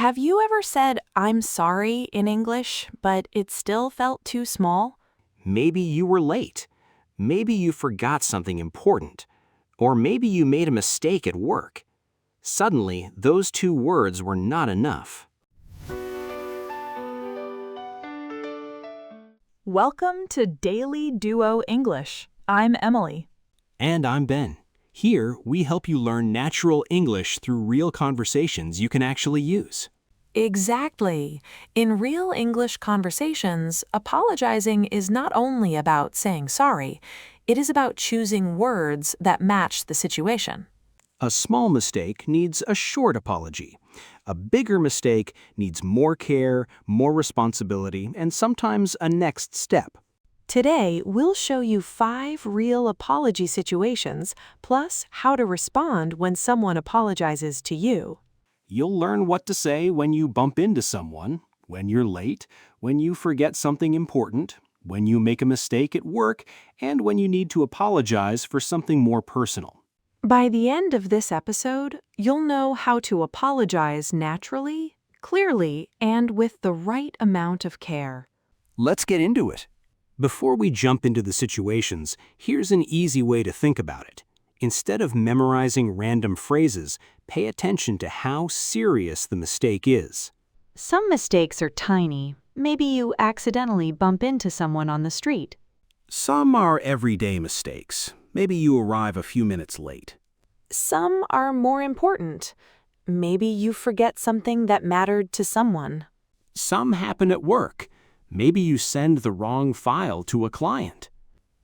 Have you ever said, "I'm sorry" in English, but it still felt too small? Maybe you were late. Maybe you forgot something important. Or maybe you made a mistake at work. Suddenly, those two words were not enough. Welcome to Daily Duo English. I'm Emily. And I'm Ben. Here, we help you learn natural English through real conversations you can actually use. Exactly. In real English conversations, apologizing is not only about saying sorry, it is about choosing words that match the situation. A small mistake needs a short apology. A bigger mistake needs more care, more responsibility, and sometimes a next step. Today, we'll show you 5 real apology situations, plus how to respond when someone apologizes to you. You'll learn what to say when you bump into someone, when you're late, when you forget something important, when you make a mistake at work, and when you need to apologize for something more personal. By the end of this episode, you'll know how to apologize naturally, clearly, and with the right amount of care. Let's get into it. Before we jump into the situations, here's an easy way to think about it. Instead of memorizing random phrases, pay attention to how serious the mistake is. Some mistakes are tiny. Maybe you accidentally bump into someone on the street. Some are everyday mistakes. Maybe you arrive a few minutes late. Some are more important. Maybe you forget something that mattered to someone. Some happen at work. Maybe you send the wrong file to a client.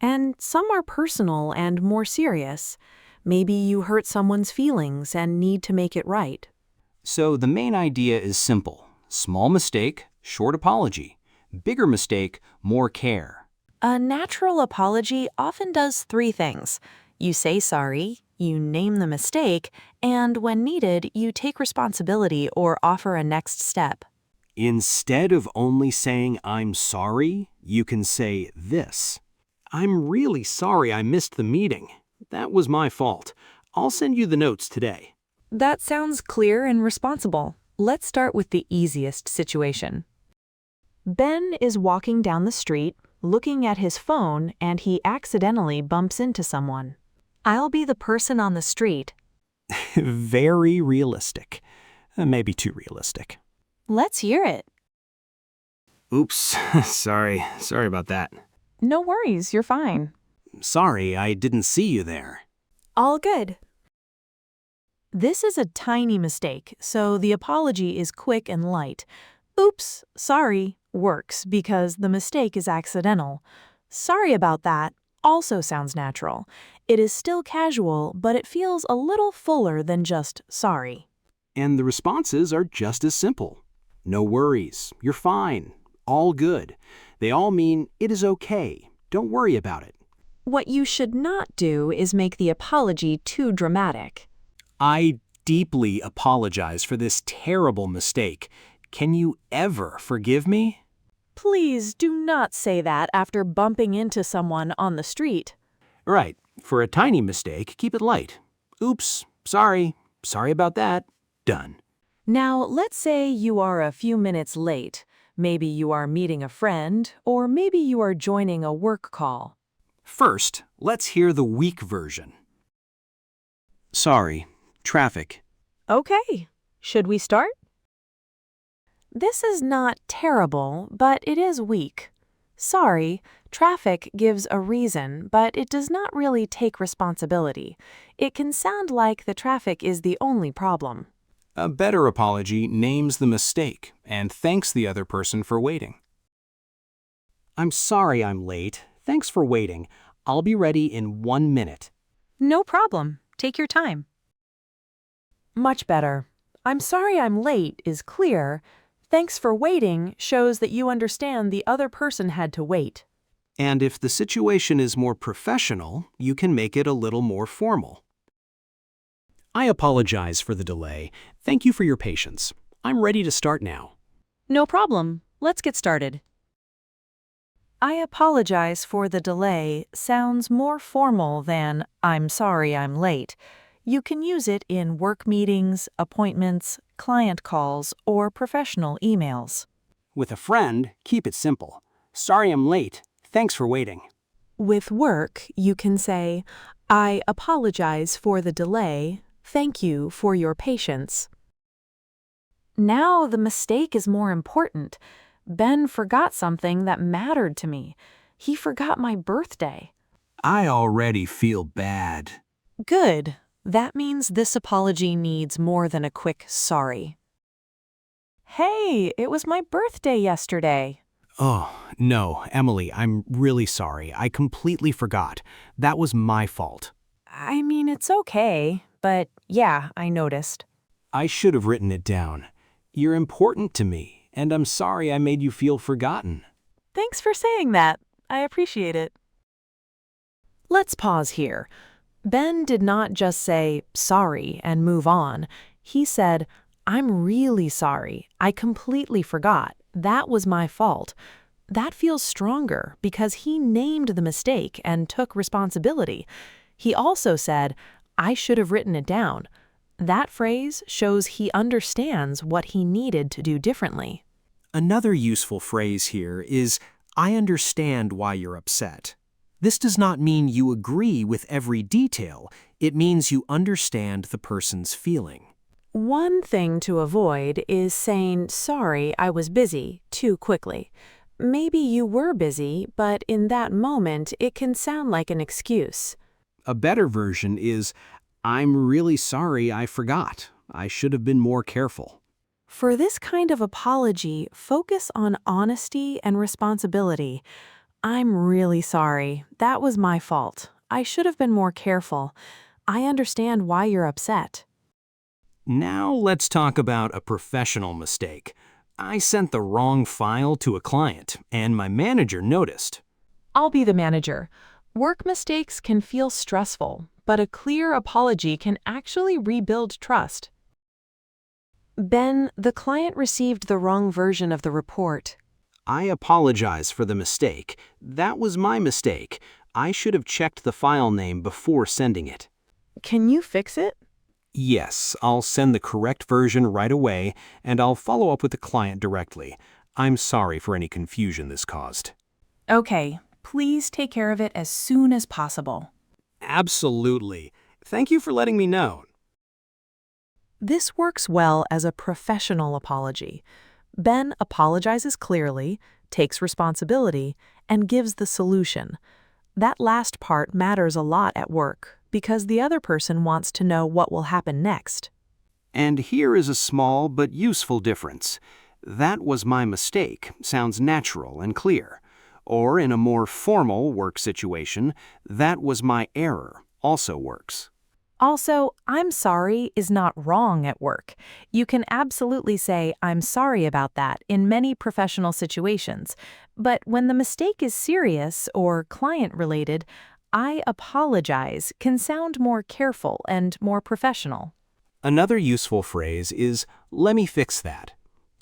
And some are personal and more serious. Maybe you hurt someone's feelings and need to make it right. So the main idea is simple. Small mistake, short apology. Bigger mistake, more care. A natural apology often does 3 things. You say sorry, you name the mistake, and when needed, you take responsibility or offer a next step. Instead of only saying "I'm sorry," you can say this. "I'm really sorry I missed the meeting. That was my fault. I'll send you the notes today." That sounds clear and responsible. Let's start with the easiest situation. Ben is walking down the street, looking at his phone, and he accidentally bumps into someone. I'll be the person on the street. Very realistic. Maybe too realistic. Let's hear it. Oops, sorry about that. No worries, you're fine. Sorry, I didn't see you there. All good. This is a tiny mistake, so the apology is quick and light. Oops, sorry works because the mistake is accidental. Sorry about that also sounds natural. It is still casual, but it feels a little fuller than just sorry. And the responses are just as simple. No worries, you're fine, all good. They all mean it is okay, don't worry about it. What you should not do is make the apology too dramatic. I deeply apologize for this terrible mistake. Can you ever forgive me? Please do not say that after bumping into someone on the street. Right, for a tiny mistake, keep it light. Oops, sorry about that, done. Now, let's say you are a few minutes late. Maybe you are meeting a friend, or maybe you are joining a work call. First, let's hear the weak version. Sorry, traffic. Okay, should we start? This is not terrible, but it is weak. Sorry, traffic gives a reason, but it does not really take responsibility. It can sound like the traffic is the only problem. A better apology names the mistake and thanks the other person for waiting. I'm sorry I'm late. Thanks for waiting. I'll be ready in 1 minute. No problem. Take your time. Much better. I'm sorry I'm late is clear. Thanks for waiting shows that you understand the other person had to wait. And if the situation is more professional, you can make it a little more formal. I apologize for the delay. Thank you for your patience. I'm ready to start now. No problem. Let's get started. I apologize for the delay sounds more formal than I'm sorry I'm late. You can use it in work meetings, appointments, client calls, or professional emails. With a friend, keep it simple. Sorry I'm late. Thanks for waiting. With work, you can say, I apologize for the delay. Thank you for your patience. Now the mistake is more important. Ben forgot something that mattered to me. He forgot my birthday. I already feel bad. Good. That means this apology needs more than a quick sorry. Hey, it was my birthday yesterday. Oh, no, Emily, I'm really sorry. I completely forgot. That was my fault. I mean, it's okay, but yeah, I noticed. I should have written it down. You're important to me, and I'm sorry I made you feel forgotten. Thanks for saying that. I appreciate it. Let's pause here. Ben did not just say sorry and move on. He said, I'm really sorry. I completely forgot. That was my fault. That feels stronger because he named the mistake and took responsibility. He also said, I should have written it down. That phrase shows he understands what he needed to do differently. Another useful phrase here is, I understand why you're upset. This does not mean you agree with every detail. It means you understand the person's feeling. One thing to avoid is saying, sorry, I was busy, too quickly. Maybe you were busy, but in that moment, it can sound like an excuse. A better version is, I'm really sorry I forgot. I should have been more careful. For this kind of apology, focus on honesty and responsibility. I'm really sorry. That was my fault. I should have been more careful. I understand why you're upset. Now let's talk about a professional mistake. I sent the wrong file to a client, and my manager noticed. I'll be the manager. Work mistakes can feel stressful, but a clear apology can actually rebuild trust. Ben, the client received the wrong version of the report. I apologize for the mistake. That was my mistake. I should have checked the file name before sending it. Can you fix it? Yes, I'll send the correct version right away, and I'll follow up with the client directly. I'm sorry for any confusion this caused. Okay, please take care of it as soon as possible. Absolutely. Thank you for letting me know. This works well as a professional apology. Ben apologizes clearly, takes responsibility, and gives the solution. That last part matters a lot at work because the other person wants to know what will happen next. And here is a small but useful difference. That was my mistake sounds natural and clear. Or in a more formal work situation, that was my error also works. Also, I'm sorry is not wrong at work. You can absolutely say, I'm sorry about that in many professional situations. But when the mistake is serious or client-related, I apologize can sound more careful and more professional. Another useful phrase is, let me fix that.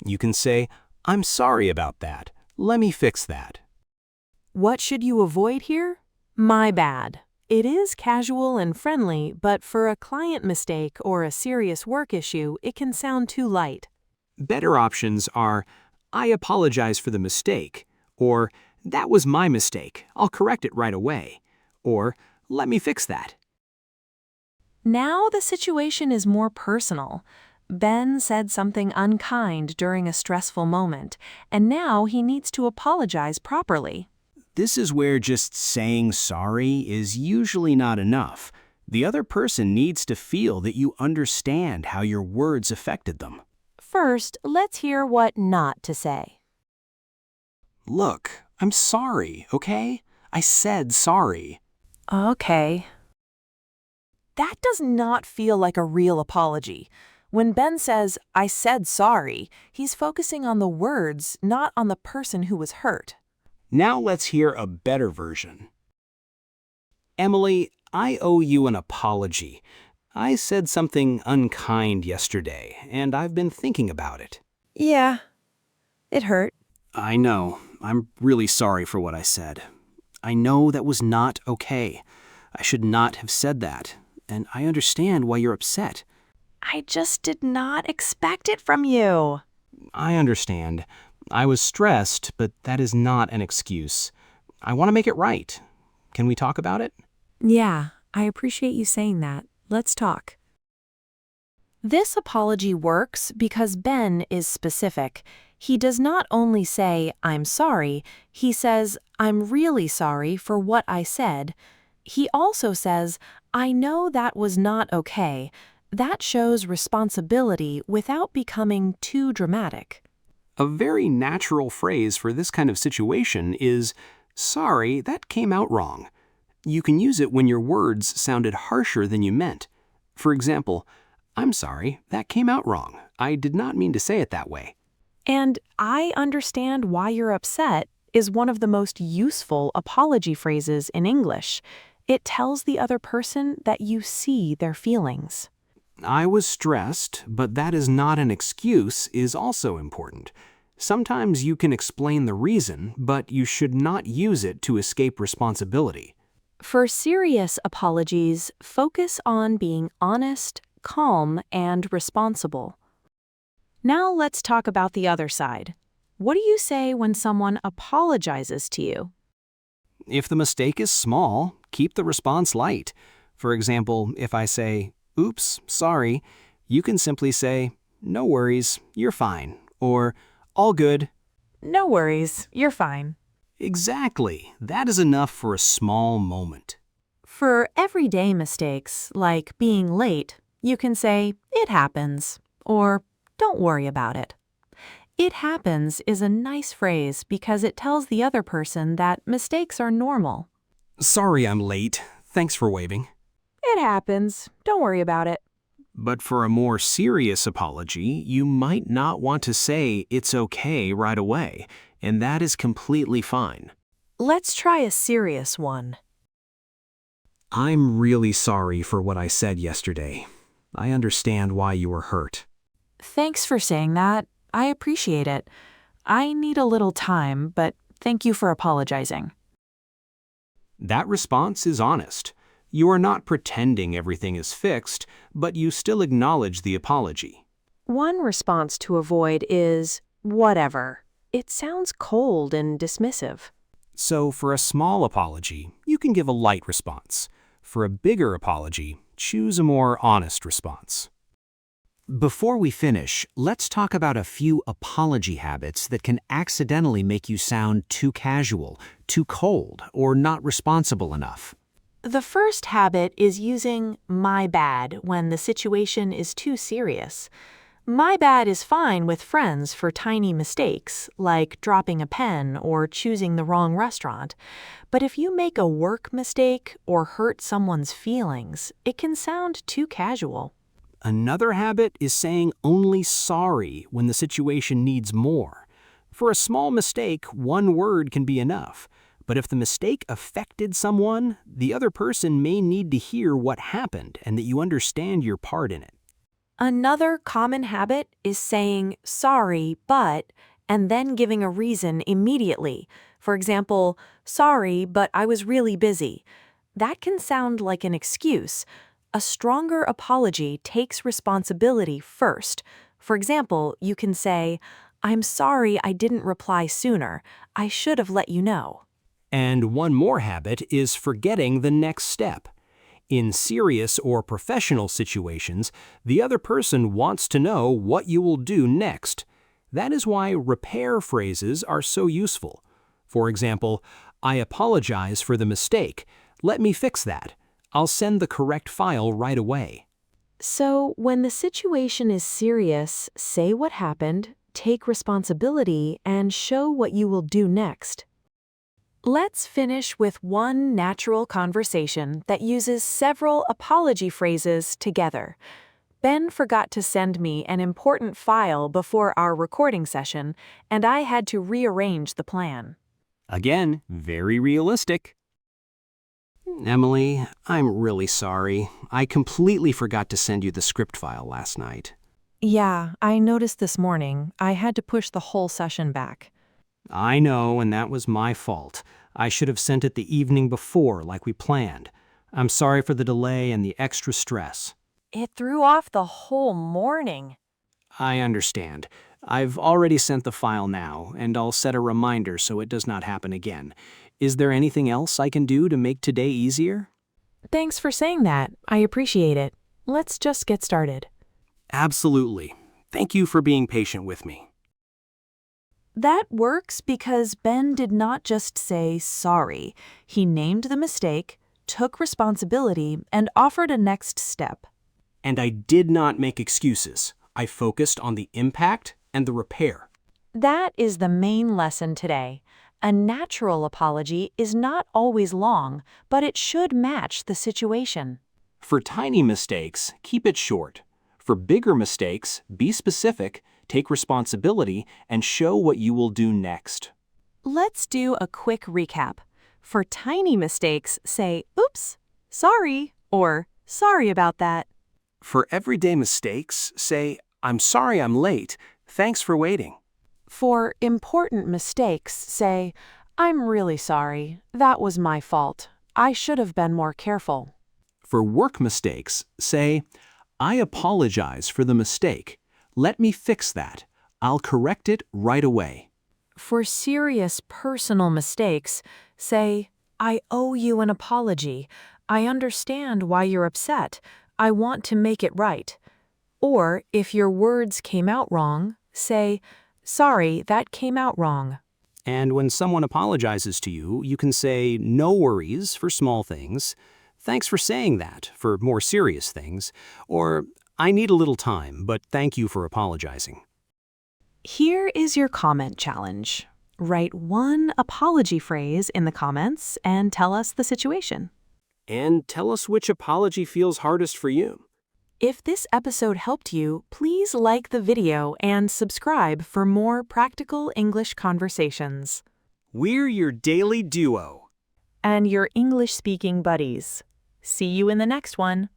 You can say, I'm sorry about that. Let me fix that. What should you avoid here? My bad. It is casual and friendly, but for a client mistake or a serious work issue, it can sound too light. Better options are, I apologize for the mistake, or that was my mistake. I'll correct it right away, or let me fix that. Now the situation is more personal. Ben said something unkind during a stressful moment, and now he needs to apologize properly. This is where just saying sorry is usually not enough. The other person needs to feel that you understand how your words affected them. First, let's hear what not to say. Look, I'm sorry, okay? I said sorry. Okay. That does not feel like a real apology. When Ben says, I said sorry, he's focusing on the words, not on the person who was hurt. Now let's hear a better version. Emily, I owe you an apology. I said something unkind yesterday, and I've been thinking about it. Yeah, it hurt. I know. I'm really sorry for what I said. I know that was not okay. I should not have said that, and I understand why you're upset. I just did not expect it from you. I understand. I was stressed, but that is not an excuse. I want to make it right. Can we talk about it? Yeah, I appreciate you saying that. Let's talk. This apology works because Ben is specific. He does not only say, I'm sorry, he says, I'm really sorry for what I said. He also says, I know that was not okay. That shows responsibility without becoming too dramatic. A very natural phrase for this kind of situation is, sorry, that came out wrong. You can use it when your words sounded harsher than you meant. For example, I'm sorry, that came out wrong. I did not mean to say it that way. And I understand why you're upset is one of the most useful apology phrases in English. It tells the other person that you see their feelings. I was stressed, but that is not an excuse is also important. Sometimes you can explain the reason, but you should not use it to escape responsibility. For serious apologies, focus on being honest, calm, and responsible. Now let's talk about the other side. What do you say when someone apologizes to you? If the mistake is small, keep the response light. For example, if I say, oops, sorry, you can simply say, no worries, you're fine, or all good. No worries, you're fine. Exactly. That is enough for a small moment. For everyday mistakes, like being late, you can say, it happens, or don't worry about it. It happens is a nice phrase because it tells the other person that mistakes are normal. Sorry I'm late. Thanks for waving. It happens. Don't worry about it. But for a more serious apology, you might not want to say it's okay right away, and that is completely fine. Let's try a serious one. I'm really sorry for what I said yesterday. I understand why you were hurt. Thanks for saying that. I appreciate it. I need a little time, but thank you for apologizing. That response is honest. You are not pretending everything is fixed, but you still acknowledge the apology. One response to avoid is, whatever. It sounds cold and dismissive. So for a small apology, you can give a light response. For a bigger apology, choose a more honest response. Before we finish, let's talk about a few apology habits that can accidentally make you sound too casual, too cold, or not responsible enough. The first habit is using my bad when the situation is too serious. My bad is fine with friends for tiny mistakes, like dropping a pen or choosing the wrong restaurant. But if you make a work mistake or hurt someone's feelings, it can sound too casual. Another habit is saying only sorry when the situation needs more. For a small mistake, one word can be enough. But if the mistake affected someone, the other person may need to hear what happened and that you understand your part in it. Another common habit is saying sorry, but, and then giving a reason immediately. For example, sorry, but I was really busy. That can sound like an excuse. A stronger apology takes responsibility first. For example, you can say, I'm sorry I didn't reply sooner. I should have let you know. And one more habit is forgetting the next step. In serious or professional situations, the other person wants to know what you will do next. That is why repair phrases are so useful. For example, I apologize for the mistake. Let me fix that. I'll send the correct file right away. So, when the situation is serious, say what happened, take responsibility, and show what you will do next. Let's finish with one natural conversation that uses several apology phrases together. Ben forgot to send me an important file before our recording session, and I had to rearrange the plan. Again, very realistic. Emily, I'm really sorry. I completely forgot to send you the script file last night. Yeah, I noticed this morning. I had to push the whole session back. I know, and that was my fault. I should have sent it the evening before, like we planned. I'm sorry for the delay and the extra stress. It threw off the whole morning. I understand. I've already sent the file now, and I'll set a reminder so it does not happen again. Is there anything else I can do to make today easier? Thanks for saying that. I appreciate it. Let's just get started. Absolutely. Thank you for being patient with me. That works because Ben did not just say sorry. He named the mistake, took responsibility, and offered a next step. And I did not make excuses. I focused on the impact and the repair. That is the main lesson today. A natural apology is not always long, but it should match the situation. For tiny mistakes, keep it short. For bigger mistakes, be specific, take responsibility, and show what you will do next. Let's do a quick recap. For tiny mistakes, say, oops, sorry, or sorry about that. For everyday mistakes, say, I'm sorry I'm late. Thanks for waiting. For important mistakes, say, I'm really sorry. That was my fault. I should have been more careful. For work mistakes, say, I apologize for the mistake. Let me fix that. I'll correct it right away. For serious personal mistakes, say, I owe you an apology. I understand why you're upset. I want to make it right. Or if your words came out wrong, say, sorry, that came out wrong. And when someone apologizes to you, you can say, no worries for small things. Thanks for saying that for more serious things. Or, I need a little time, but thank you for apologizing. Here is your comment challenge. Write one apology phrase in the comments and tell us the situation. And tell us which apology feels hardest for you. If this episode helped you, please like the video and subscribe for more practical English conversations. We're your daily duo. And your English-speaking buddies. See you in the next one.